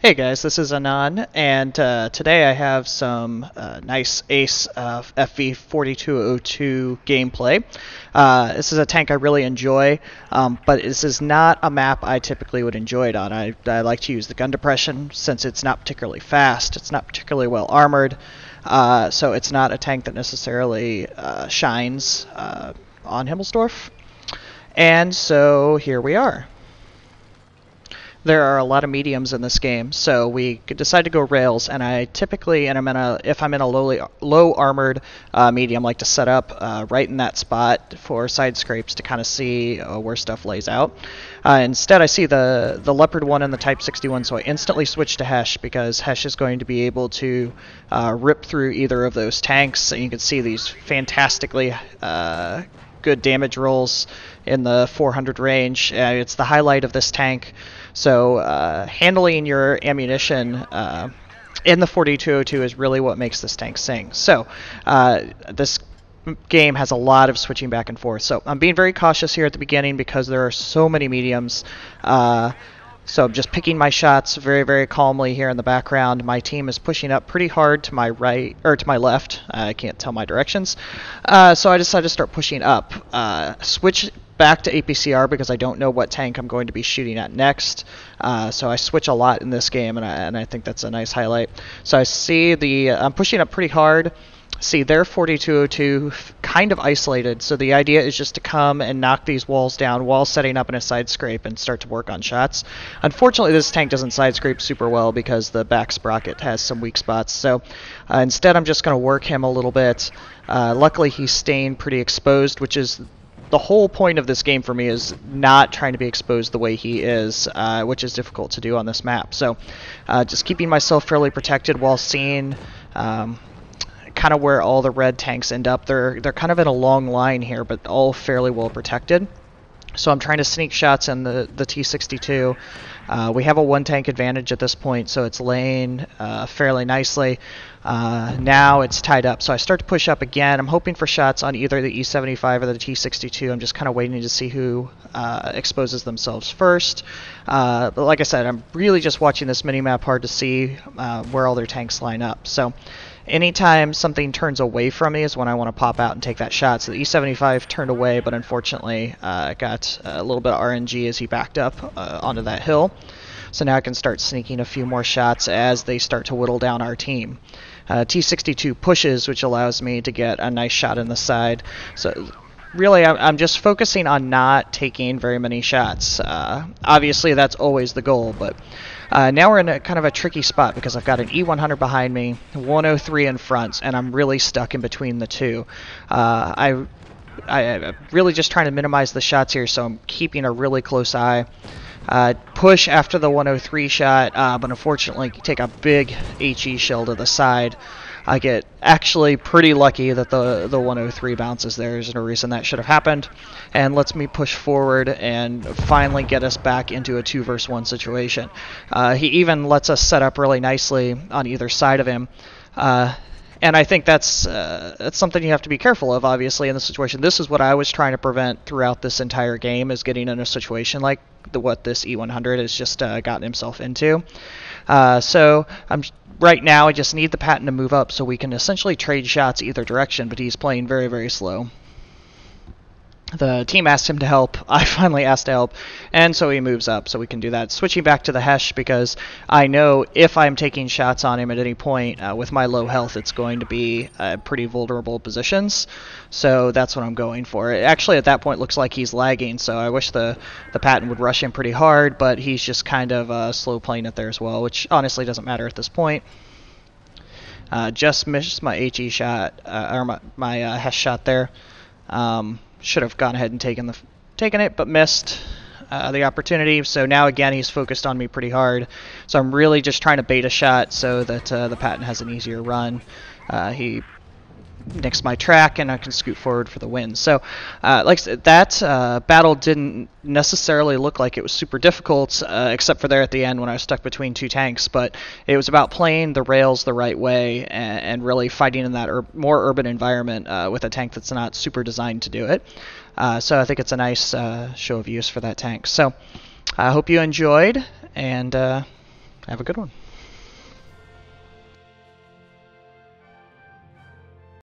Hey guys, this is Anan, and today I have some nice Ace FV4202 gameplay. This is a tank I really enjoy, but this is not a map I typically would enjoy it on. I like to use the gun depression since it's not particularly fast, it's not particularly well armored, so it's not a tank that necessarily shines on Himmelsdorf. And so here we are. There are a lot of mediums in this game, so we could decide to go rails. And I typically, if I'm in a low armored medium, like to set up right in that spot for side scrapes to kind of see where stuff lays out. Instead, I see the Leopard one and the Type 61, so I instantly switch to hesh because hesh is going to be able to rip through either of those tanks. And you can see these fantastically good damage rolls in the 400 range. It's the highlight of this tank. So handling your ammunition in the 4202 is really what makes this tank sing. So this game has a lot of switching back and forth. So I'm being very cautious here at the beginning because there are so many mediums. So I'm just picking my shots very, very calmly here in the background. My team is pushing up pretty hard to my right, or to my left. I can't tell my directions. So I decided to start pushing up. Switch back to APCR because I don't know what tank I'm going to be shooting at next. So I switch a lot in this game, and I think that's a nice highlight. So I see I'm pushing up pretty hard. See, they're 4202 kind of isolated, so the idea is just to come and knock these walls down while setting up in a side scrape and start to work on shots. Unfortunately, this tank doesn't side scrape super well because the back sprocket has some weak spots, so instead I'm just going to work him a little bit. Luckily, he's staying pretty exposed, which is the whole point of this game for me, is not trying to be exposed the way he is, which is difficult to do on this map. So just keeping myself fairly protected while seeing kind of where all the red tanks end up. They're kind of in a long line here, but all fairly well protected. So I'm trying to sneak shots in the T62. We have a one tank advantage at this point, so it's laying fairly nicely. Now it's tied up, so I start to push up again. I'm hoping for shots on either the E75 or the T62. I'm just kind of waiting to see who exposes themselves first. But like I said, I'm really just watching this mini-map hard to see where all their tanks line up. So anytime something turns away from me is when I want to pop out and take that shot. So the E75 turned away, but unfortunately got a little bit of RNG as he backed up onto that hill. So now I can start sneaking a few more shots as they start to whittle down our team. T62 pushes, which allows me to get a nice shot in the side. So really, I'm just focusing on not taking very many shots. Obviously, that's always the goal, but now we're in a kind of a tricky spot because I've got an E100 behind me, 103 in front, and I'm really stuck in between the two. I'm really just trying to minimize the shots here, so I'm keeping a really close eye. Push after the 103 shot, but unfortunately take a big HE shell to the side. I get actually pretty lucky that the 103 bounces there. There's no reason that should have happened, and lets me push forward and finally get us back into a 2 versus 1 situation. He even lets us set up really nicely on either side of him. And I think that's something you have to be careful of, obviously, in this situation. This is what I was trying to prevent throughout this entire game, is getting in a situation like what this E100 has just gotten himself into. So right now I just need the Patton to move up so we can essentially trade shots either direction, but he's playing very, very slow. The team asked him to help. I finally asked to help, and so he moves up, so we can do that. Switching back to the hesh because I know if I'm taking shots on him at any point with my low health, it's going to be pretty vulnerable positions. So that's what I'm going for. Actually, at that point, looks like he's lagging, so I wish the Patton would rush him pretty hard, but he's just kind of slow playing it there as well, which honestly doesn't matter at this point. Just missed my HE shot, or my hesh shot there. Should have gone ahead and taken it, but missed the opportunity. So now again he's focused on me pretty hard. So I'm really just trying to bait a shot so that the Patton has an easier run. He nicks my track and I can scoot forward for the win. So like I said, that battle didn't necessarily look like it was super difficult, except for there at the end when I was stuck between two tanks, but it was about playing the rails the right way and really fighting in that more urban environment with a tank that's not super designed to do it. So I think it's a nice show of use for that tank. So I hope you enjoyed, and I Have a good one.